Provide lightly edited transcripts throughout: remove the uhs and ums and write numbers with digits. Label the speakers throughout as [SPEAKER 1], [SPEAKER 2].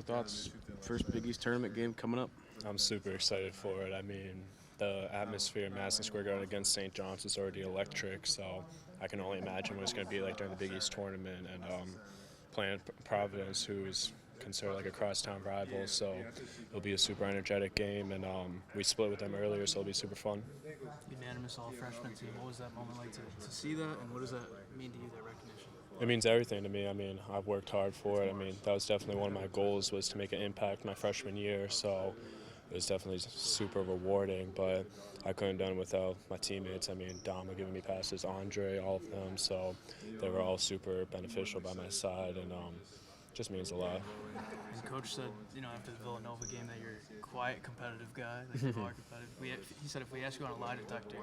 [SPEAKER 1] your thoughts? First Big East tournament game coming up.
[SPEAKER 2] I'm super excited for it. I mean, the atmosphere in Madison Square Garden against St. John's is already electric, so I can only imagine what it's going to be like during the Big East tournament. And playing Providence, who's considered like a crosstown rival, so it'll be a super energetic game. And we split with them earlier, so it'll be super fun.
[SPEAKER 3] Unanimous all-freshman team. What was that moment like to see that, and what does that mean to you, that recognition?
[SPEAKER 2] It means everything to me. I mean, I've worked hard for it. I mean, that was definitely one of my goals, was to make an impact my freshman year. So it was definitely super rewarding, but I couldn't have done it without my teammates. I mean, Dom giving me passes, Andre, all of them. So they were all super beneficial by my side, and just means a lot.
[SPEAKER 3] And Coach said, after the Villanova game, that you're a quiet, competitive guy, that you are competitive. He said if we ask you on a lie detector,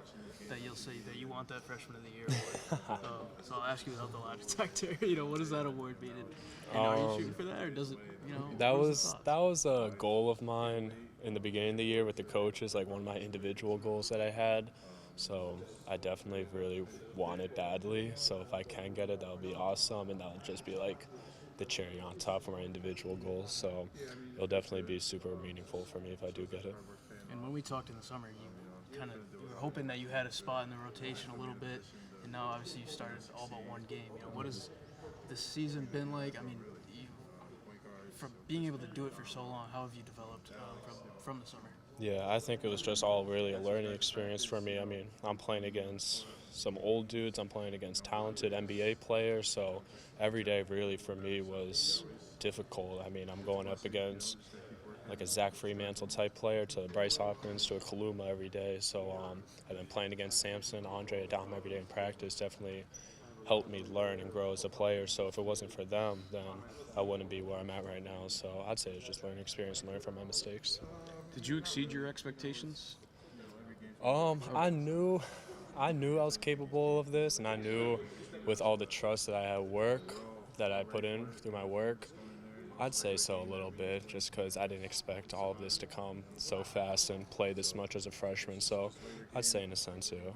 [SPEAKER 3] that you'll say that you want that Freshman of the Year award. So I'll ask you without the lie detector. What does that award mean? And are you shooting for that, or does it?
[SPEAKER 2] That was a goal of mine in the beginning of the year with the coaches, like one of my individual goals that I had. So I definitely really want it badly. So if I can get it, that would be awesome, and that would just be like the cherry on top for my individual goals. So it'll definitely be super meaningful for me if I do get it.
[SPEAKER 3] And when we talked in the summer, you were hoping that you had a spot in the rotation a little bit, and now obviously you started all but one game. What has this season been like? I mean, from being able to do it for so long, how have you developed from the summer?
[SPEAKER 2] Yeah, I think it was just all really a learning experience for me. I mean, I'm playing against some old dudes. I'm playing against talented NBA players. So every day really for me was difficult. I mean, I'm going up against like a Zach Fremantle type player to Bryce Hawkins to a Kaluma every day. So I've been playing against Samson, Andre, Adam every day in practice. Definitely helped me learn and grow as a player. So if it wasn't for them, then I wouldn't be where I'm at right now. So I'd say it's just learning experience and learn from my mistakes.
[SPEAKER 1] Did you exceed your expectations?
[SPEAKER 2] I knew I was capable of this, and I knew with all the trust that I had that I put in through my work, I'd say so a little bit, just because I didn't expect all of this to come so fast and play this much as a freshman. So I'd say in a sense, yeah.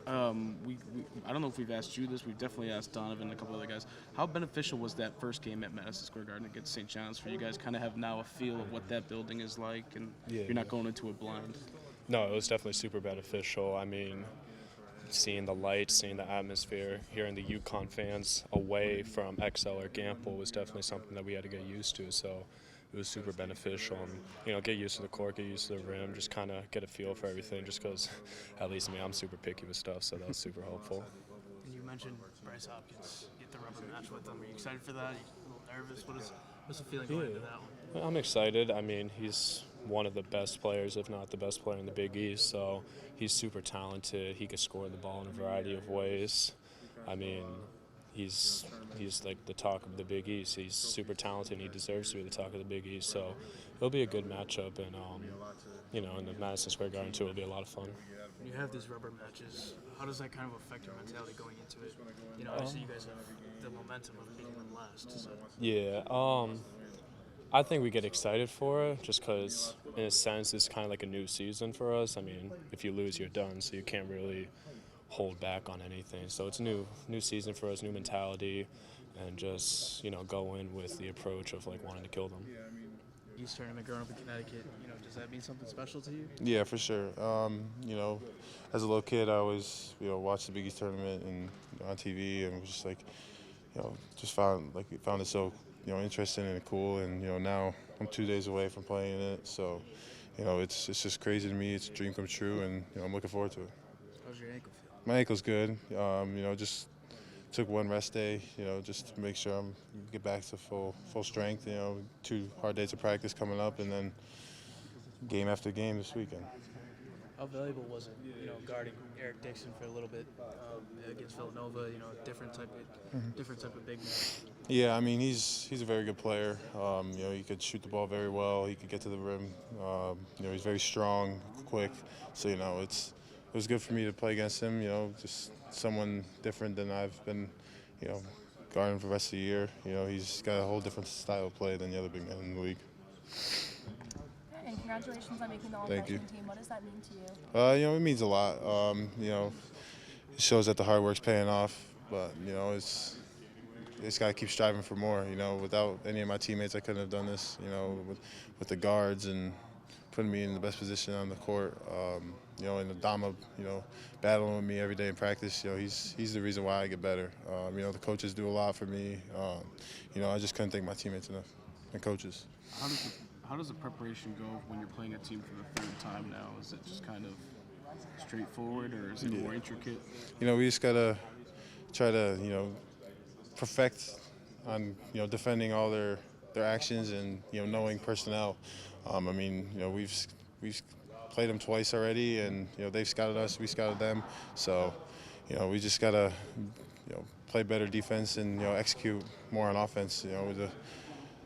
[SPEAKER 1] I don't know if we've asked you this. We've definitely asked Donovan and a couple other guys. How beneficial was that first game at Madison Square Garden against St. John's for you guys? Kind of have now a feel of what that building is like, and you're not going into it blind.
[SPEAKER 2] No, it was definitely super beneficial. I mean, seeing the lights, seeing the atmosphere, hearing the UConn fans away from XL or Gamble was definitely something that we had to get used to. So it was super beneficial, and get used to the court, get used to the rim, just kind of get a feel for everything. Just because, at least me, I'm super picky with stuff, so that was super helpful.
[SPEAKER 3] And you mentioned Bryce Hopkins. Get the rubber match with him. Are you excited for that? Are you a little nervous? What's the feeling going into that one?
[SPEAKER 2] I'm excited. I mean, he's one of the best players, if not the best player in the Big East. So he's super talented. He can score the ball in a variety of ways. I mean, he's like the talk of the Big East. He's super talented, and he deserves to be the talk of the Big East. So it'll be a good matchup, and in the Madison Square Garden too, it'll be a lot of fun.
[SPEAKER 3] When you have these rubber matches, how does that kind of affect your mentality going into it? Obviously you guys have the momentum of beating them last. So.
[SPEAKER 2] Yeah, I think we get excited for it just because, in a sense, it's kind of like a new season for us. I mean, if you lose, you're done, so you can't really hold back on anything. So it's a new season for us, new mentality, and just go in with the approach of like wanting to kill them.
[SPEAKER 3] East tournament growing up in Connecticut, does that mean something special to you?
[SPEAKER 4] Yeah, for sure. As a little kid, I always watched the Big East tournament and on TV, and was just like, just found it so interesting and cool. And now I'm 2 days away from playing in it, so it's just crazy to me. It's a dream come true, and I'm looking forward to it.
[SPEAKER 3] How's your ankle feel?
[SPEAKER 4] My ankle's good. Just took one rest day, just to make sure I'm get back to full strength. 2 hard days of practice coming up, and then game after game this weekend.
[SPEAKER 3] How valuable was it, guarding Eric Dixon for a little bit against Villanova? Different type of big man.
[SPEAKER 4] Yeah, I mean he's a very good player. He could shoot the ball very well. He could get to the rim. He's very strong, quick. So it was good for me to play against him. Just someone different than I've been, guarding for the rest of the year. He's got a whole different style of play than the other big men in the league.
[SPEAKER 5] And congratulations on making the all-freshman team. What does that mean to you?
[SPEAKER 4] It means a lot. It shows that the hard work's paying off. But just got to keep striving for more. You know, without any of my teammates, I couldn't have done this. You know, with the guards and putting me in the best position on the court. You know, and Adama, you know, battling with me every day in practice. You know, he's the reason why I get better. You know, the coaches do a lot for me. You know, I just couldn't thank my teammates enough and coaches.
[SPEAKER 1] How does the preparation go when you're playing a team for the third time now? Is it just kind of straightforward, or is it more intricate?
[SPEAKER 4] You know, we just gotta try to, you know, perfect on, you know, defending all their actions and, you know, knowing personnel. I mean, you know, we've played them twice already, and, you know, they've scouted us, we scouted them. So, you know, we just gotta, you know, play better defense and, you know, execute more on offense. You know,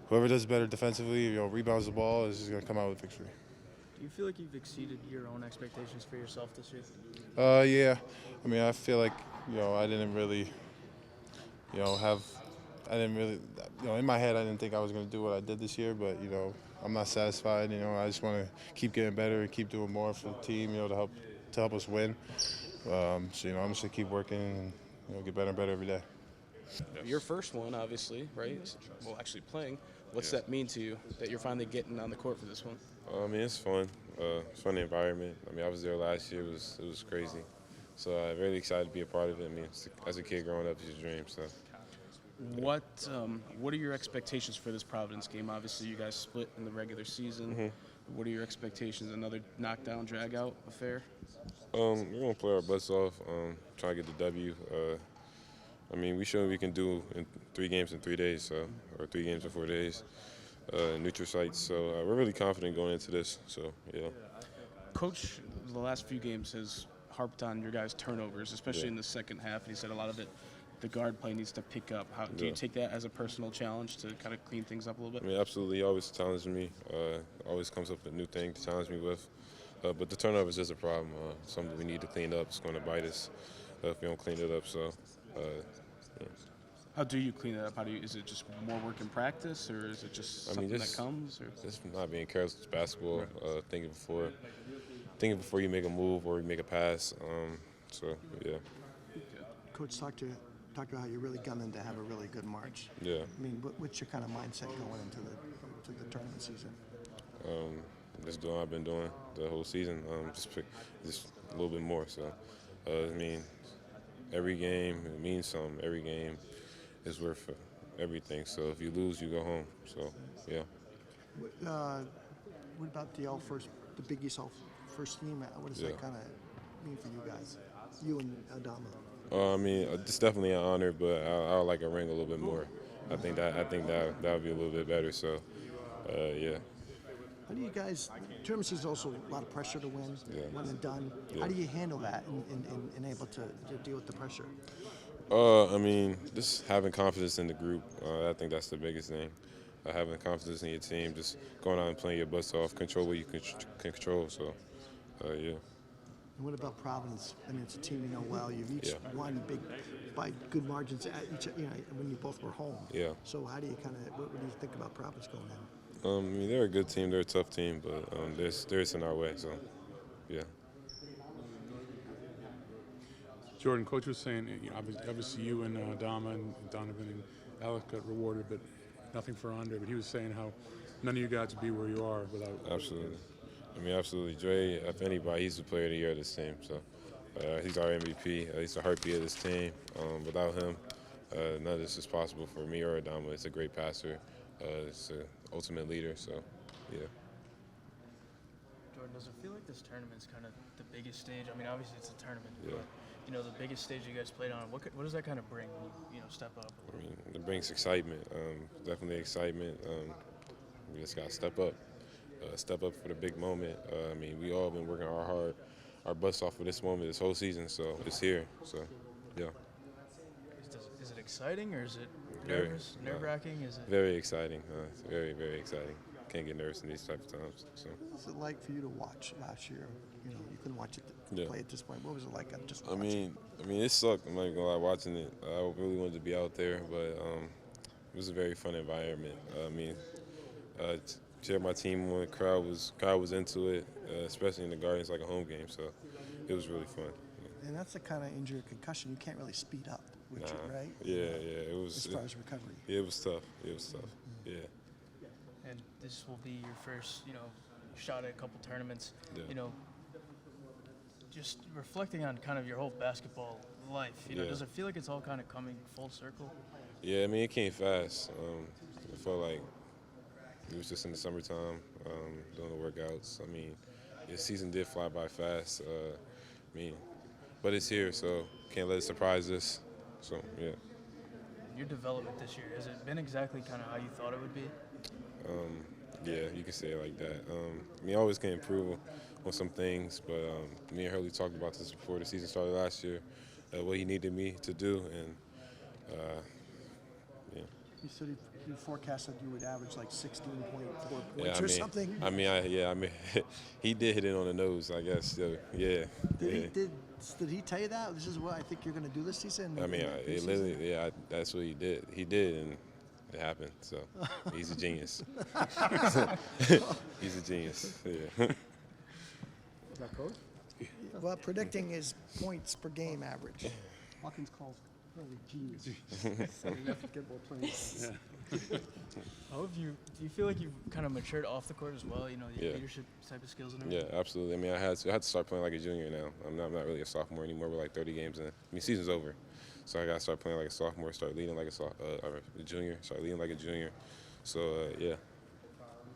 [SPEAKER 4] whoever does better defensively, you know, rebounds the ball is gonna come out with victory.
[SPEAKER 3] Do you feel like you've exceeded your own expectations for yourself this year?
[SPEAKER 4] Yeah. I mean, I feel like, you know, I didn't really, you know, in my head, I didn't think I was going to do what I did this year, but, you know, I'm not satisfied. You know, I just want to keep getting better and keep doing more for the team, you know, to help us win. So, you know, I'm just going to keep working and, you know, get better and better every day.
[SPEAKER 1] Your first one, obviously, right? Well, actually playing. What's that mean to you that you're finally getting on the court for this one?
[SPEAKER 6] I mean, it's fun. Fun environment. I mean, I was there last year. It was crazy. So I'm really excited to be a part of it. I mean, as a kid growing up, it's a dream. So.
[SPEAKER 1] What are your expectations for this Providence game? Obviously, you guys split in the regular season.
[SPEAKER 6] Mm-hmm.
[SPEAKER 1] What are your expectations? Another knockdown, drag-out affair?
[SPEAKER 6] We're gonna play our butts off. Try to get the W. I mean, we showed we can do in 3 games in 3 days, or 3 games in 4 days. Neutral sites. So we're really confident going into this. So yeah.
[SPEAKER 1] Coach, the last few games has harped on your guys' turnovers, especially in the second half, and he said a lot of it, the guard play needs to pick up. Do you take that as a personal challenge to kind of clean things up a little bit?
[SPEAKER 6] I mean, absolutely. He always challenges me. Always comes up with a new thing to challenge me with. But the turnover is just a problem. Something we need to clean up. It's going to bite us if we don't clean it up. So. Yeah.
[SPEAKER 1] How do you clean it up? Is it just more work in practice, or is it just something that comes? Or?
[SPEAKER 6] Just not being careless with basketball. Thinking before you make a move or you make a pass. So yeah.
[SPEAKER 7] Coach talked about how you're really gunning to have a really good March.
[SPEAKER 6] Yeah.
[SPEAKER 7] I mean, what's your kind of mindset going into the tournament season?
[SPEAKER 6] Just doing what I've been doing the whole season. Just a little bit more. So I mean, every game it means something. Every game is worth everything. So if you lose, you go home. So yeah.
[SPEAKER 7] What about the Big East first team? What does that kind of mean for you guys? You and Adama.
[SPEAKER 6] I mean, it's definitely an honor, but I would like a ring a little bit more. I think that would be a little bit better. So, yeah.
[SPEAKER 7] How do you guys? Tournament season is also a lot of pressure to win, one and done.
[SPEAKER 6] Yeah.
[SPEAKER 7] How do you handle that and able to deal with the pressure?
[SPEAKER 6] I mean, just having confidence in the group. I think that's the biggest thing. Having confidence in your team, just going out and playing your butts off, control what you can control. So, yeah.
[SPEAKER 7] And what about Providence? I mean, it's a team you know well. You've each won by good margins at each, when you both were home.
[SPEAKER 6] Yeah.
[SPEAKER 7] So how do you what do you think about Providence going in?
[SPEAKER 6] I mean, they're a good team. They're a tough team, but they're in our way. So, yeah.
[SPEAKER 8] Jordan, Coach was saying, obviously you and Adama and Donovan and Alec got rewarded, but nothing for Andre. But he was saying how none of you got to be where you are without.
[SPEAKER 6] Absolutely. I mean, absolutely. Dre, if anybody, he's the player of the year of this team. So he's our MVP. He's the heartbeat of this team. Without him, none of this is possible for me or Adama. He's a great passer. He's an ultimate leader. So, yeah.
[SPEAKER 3] Jordan, does it feel like this tournament's kind of the biggest stage? I mean, obviously it's a tournament.
[SPEAKER 6] Yeah.
[SPEAKER 3] But, the biggest stage you guys played on. What does that kind of bring when you step up?
[SPEAKER 6] I mean, it brings excitement. Definitely excitement. We just got to step up. Step up for the big moment. I mean, we all been working our butts off for this moment this whole season, so it's here. So, yeah.
[SPEAKER 3] Is it exciting or is it nerve-wracking? Is it
[SPEAKER 6] very exciting? It's very, very exciting. Can't get nervous in these type of times. So.
[SPEAKER 7] What's it like for you to watch last year? You couldn't watch it play at this point. What was it like?
[SPEAKER 6] I mean, it sucked. I'm not gonna lie, watching it. I really wanted to be out there, but it was a very fun environment. I mean, cheer my team on. The crowd was into it, especially in the Guardians, like a home game. So it was really fun.
[SPEAKER 7] And that's the kind of injury, concussion, you can't really speed up. which right?
[SPEAKER 6] It was.
[SPEAKER 7] As far as recovery.
[SPEAKER 6] Yeah, it was tough. It was tough. Yeah.
[SPEAKER 3] And this will be your first, shot at a couple tournaments.
[SPEAKER 6] Yeah.
[SPEAKER 3] Just reflecting on kind of your whole basketball life, does it feel like it's all kind of coming full circle?
[SPEAKER 6] Yeah, I mean, it came fast. I felt like it was just in the summertime, doing the workouts. I mean, the season did fly by fast. But it's here, so can't let it surprise us. So, yeah.
[SPEAKER 3] Your development this year, has it been exactly kind of how you thought it would be?
[SPEAKER 6] Yeah, you can say it like that. I always can improve on some things, but me and Hurley talked about this before the season started last year, what he needed me to do, and yeah.
[SPEAKER 7] You said you forecasted you would average like 16.4 points or something.
[SPEAKER 6] He did hit it on the nose, I guess. So, yeah.
[SPEAKER 7] Did he tell you that? This is what I think you're going to do this season?
[SPEAKER 6] That's what he did. He did, and it happened. So he's a genius. He's a genius. Yeah.
[SPEAKER 7] Is that coach? Well, predicting his points per game average.
[SPEAKER 9] Hawkins calls Hurley genius. Basketball players.
[SPEAKER 3] Do you feel like you've kind of matured off the court as well? The leadership type of skills and everything.
[SPEAKER 6] Yeah, absolutely. I had to start playing like a junior now. I'm not really a sophomore anymore. We're like 30 games in. Season's over, so I got to start playing like a sophomore. Start leading like a junior. Start leading like a junior. So yeah.